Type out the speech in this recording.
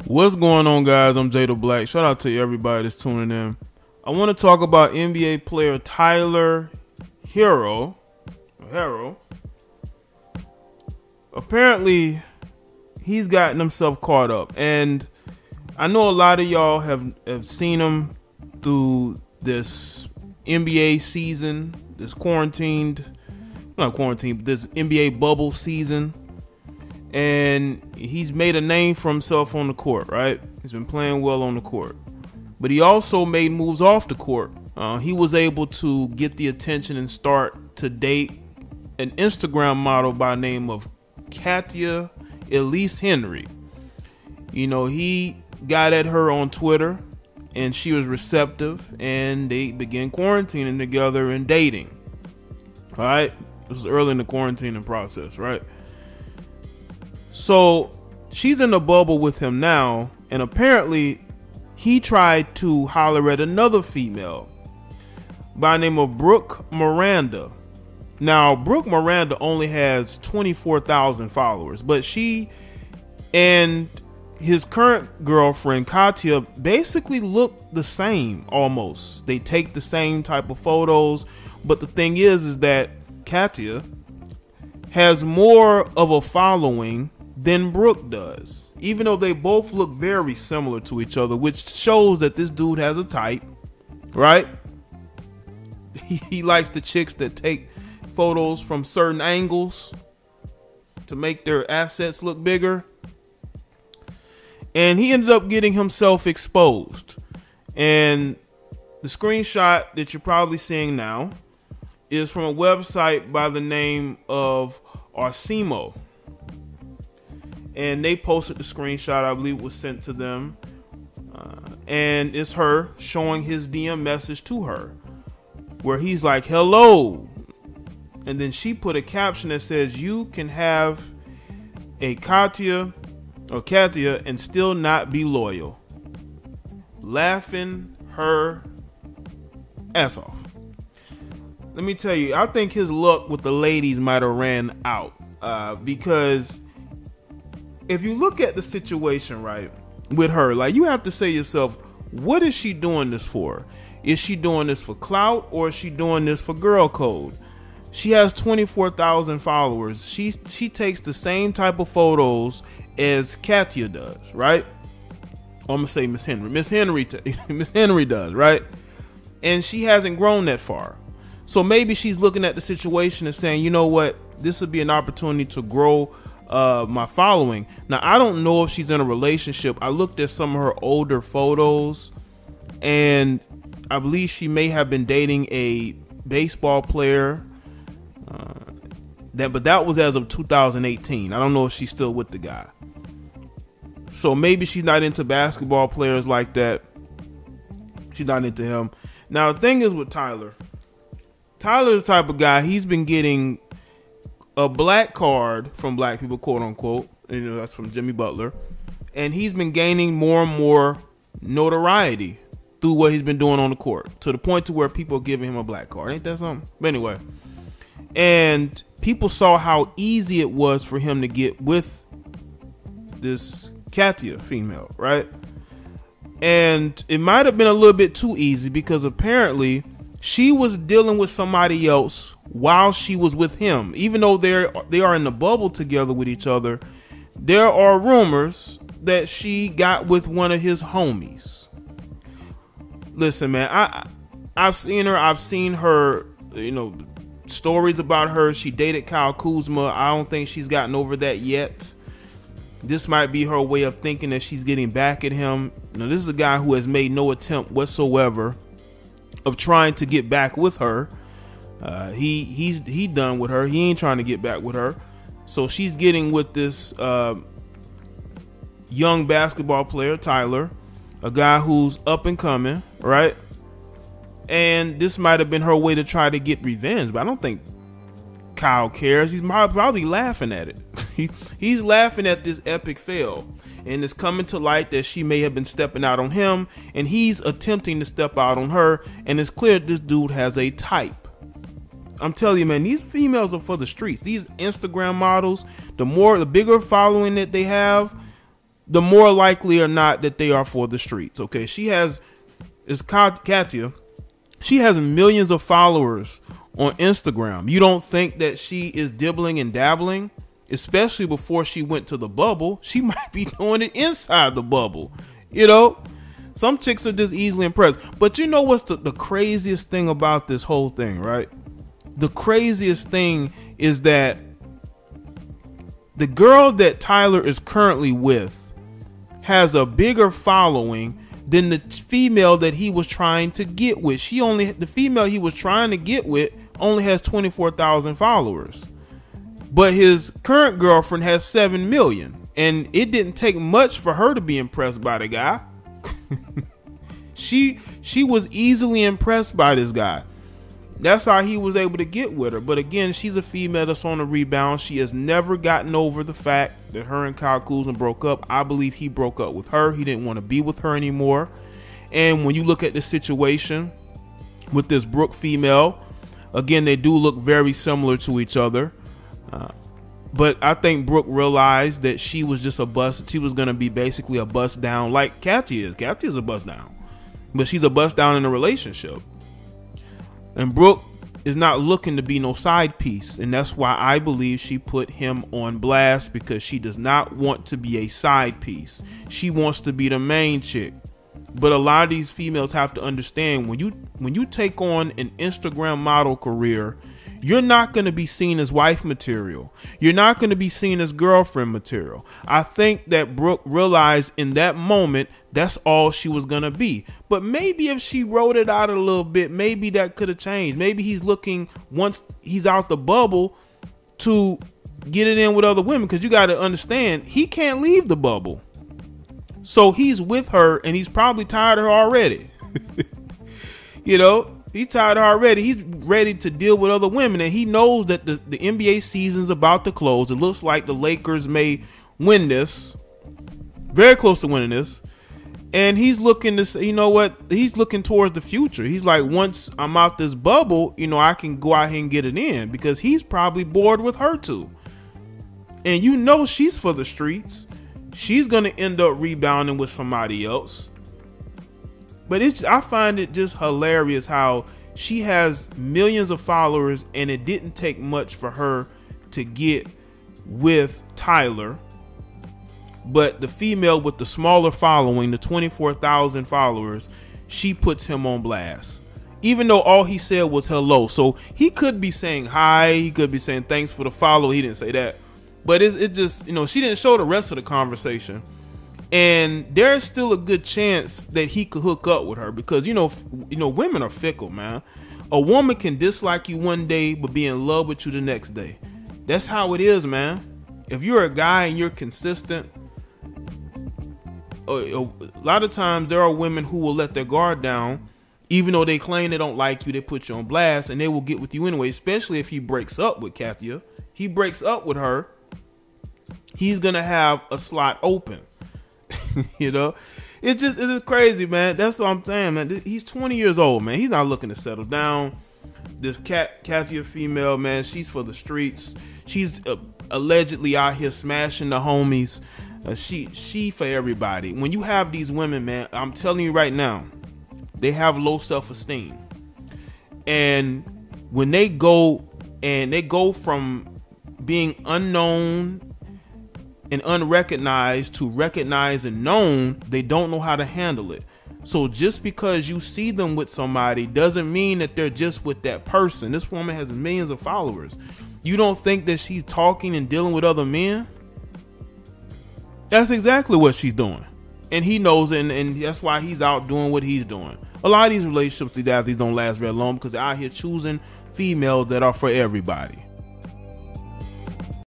What's going on, guys? I'm Jaye the Black. Shout out to everybody that's tuning in. I want to talk about NBA player Tyler Herro. Apparently, he's gotten himself caught up, and I know a lot of y'all have seen him through this NBA season, this NBA bubble season. And he's made a name for himself on the court, right? He's been playing well on the court. But he also made moves off the court. He was able to get the attention and start to date an Instagram model by the name of Katya Elise Henry. You know, he got at her on Twitter, and she was receptive, and they began quarantining together and dating. All right? This was early in the quarantining process, right? So she's in the bubble with him now, and apparently he tried to holler at another female by the name of Brooke Miranda. Now, Brooke Miranda only has 24,000 followers, but she and his current girlfriend Katya basically look the same almost. They take the same type of photos, but the thing is that Katya has more of a following than Brooke does, even though they both look very similar to each other, which shows that this dude has a type, right? He likes the chicks that take photos from certain angles to make their assets look bigger. And he ended up getting himself exposed. And the screenshot that you're probably seeing now is from a website by the name of Arcimo. And they posted the screenshot. I believe it was sent to them. And it's her showing his DM message to her, where he's like, hello. And then she put a caption that says, you can have a Katya and still not be loyal. Laughing her ass off. Let me tell you, I think his luck with the ladies might have ran out. Because if you look at the situation, right, with her, like, you have to say to yourself, what is she doing this for? Is she doing this for clout, or is she doing this for girl code? She has 24,000 followers. She takes the same type of photos as Katya does, right? I'm gonna say Miss Henry. Miss Henry does, right? And she hasn't grown that far. So maybe she's looking at the situation and saying, you know what, this would be an opportunity to grow my following. Now, I don't know if she's in a relationship. I looked at some of her older photos, and I believe she may have been dating a baseball player. But that was as of 2018. I don't know if she's still with the guy. So maybe she's not into basketball players like that. She's not into him. Now, the thing is with Tyler's the type of guy, he's been getting a black card from black people, quote unquote. You know, that's from Jimmy Butler. And he's been gaining more and more notoriety through what he's been doing on the court, to the point to where people are giving him a black card. Ain't that something? But anyway, and people saw how easy it was for him to get with this Katya female, right? And it might have been a little bit too easy, because apparently she was dealing with somebody else while she was with him. Even though they are in the bubble together with each other, there are rumors that she got with one of his homies. Listen, man, I've seen her, you know, stories about her. She dated Kyle Kuzma. I don't think she's gotten over that yet. This might be her way of thinking that she's getting back at him. Now, this is a guy who has made no attempt whatsoever of trying to get back with her. He's done with her. He ain't trying to get back with her. So she's getting with this young basketball player, Tyler, a guy who's up and coming, right? And this might have been her way to try to get revenge, but I don't think Kyle cares. He's probably laughing at it. He's laughing at this epic fail, and it's coming to light that she may have been stepping out on him, and he's attempting to step out on her, and it's clear this dude has a type. I'm telling you, man, these females are for the streets. These Instagram models, the bigger following that they have, the more likely or not that they are for the streets. Okay, Katya. She has millions of followers on Instagram. You don't think that she is dibbling and dabbling? Especially before she went to the bubble. She might be doing it inside the bubble. You know, some chicks are just easily impressed. But you know what's the craziest thing about this whole thing, right? The craziest thing is that the girl that Tyler is currently with has a bigger following than the female that he was trying to get with. The female he was trying to get with only has 24,000 followers. But his current girlfriend has 7 million. And it didn't take much for her to be impressed by the guy. She was easily impressed by this guy. That's how he was able to get with her. But again, she's a female that's on a rebound. She has never gotten over the fact that her and Kyle Kuzma broke up. I believe he broke up with her. He didn't want to be with her anymore. And when you look at the situation with this Brooke female, again, they do look very similar to each other. But I think Brooke realized that she was just a bust. She was going to be basically a bust down like Katya is. Katya is a bust down. But she's a bust down in a relationship. And Brooke is not looking to be no side piece. And that's why I believe she put him on blast, because she does not want to be a side piece. She wants to be the main chick. But a lot of these females have to understand, when you take on an Instagram model career, you're not going to be seen as wife material. You're not going to be seen as girlfriend material. I think that Brooke realized in that moment that's all she was going to be. But maybe if she wrote it out a little bit, maybe that could have changed. Maybe he's looking, once he's out the bubble, to get it in with other women. Because you got to understand, he can't leave the bubble. So he's with her and he's probably tired of her already. You know? He's tired already. He's ready to deal with other women, and he knows that the NBA season's about to close. It looks like the Lakers may win this, very close to winning this, and he's looking to say, you know what? He's looking towards the future. He's like, once I'm out this bubble, you know, I can go out here and get it in, because he's probably bored with her too. And you know she's for the streets. She's gonna end up rebounding with somebody else. But I find it just hilarious how she has millions of followers and it didn't take much for her to get with Tyler. But the female with the smaller following, the 24,000 followers, she puts him on blast. Even though all he said was hello. So he could be saying hi. He could be saying thanks for the follow. He didn't say that. But it just, you know, she didn't show the rest of the conversation. And there's still a good chance that he could hook up with her, because you know women are fickle, man. A woman can dislike you one day but be in love with you the next day. That's how it is, man. If you're a guy and you're consistent, a lot of times there are women who will let their guard down, even though they claim they don't like you. They put you on blast and they will get with you anyway. Especially if he breaks up with Katya. He breaks up with her, he's gonna have a slot open. You know, it's just crazy, man. That's what I'm saying, man. He's 20 years old, man. He's not looking to settle down. This Katya female, man, she's for the streets. She's allegedly out here smashing the homies. She for everybody. When you have these women, man, I'm telling you right now, they have low self-esteem. And when they go from being unknown and unrecognized to recognized and known, they don't know how to handle it. So just because you see them with somebody doesn't mean that they're just with that person. This woman has millions of followers. You don't think that she's talking and dealing with other men? That's exactly what she's doing. And he knows it, and that's why he's out doing what he's doing. A lot of these relationships, these athletes don't last very long because they're out here choosing females that are for everybody.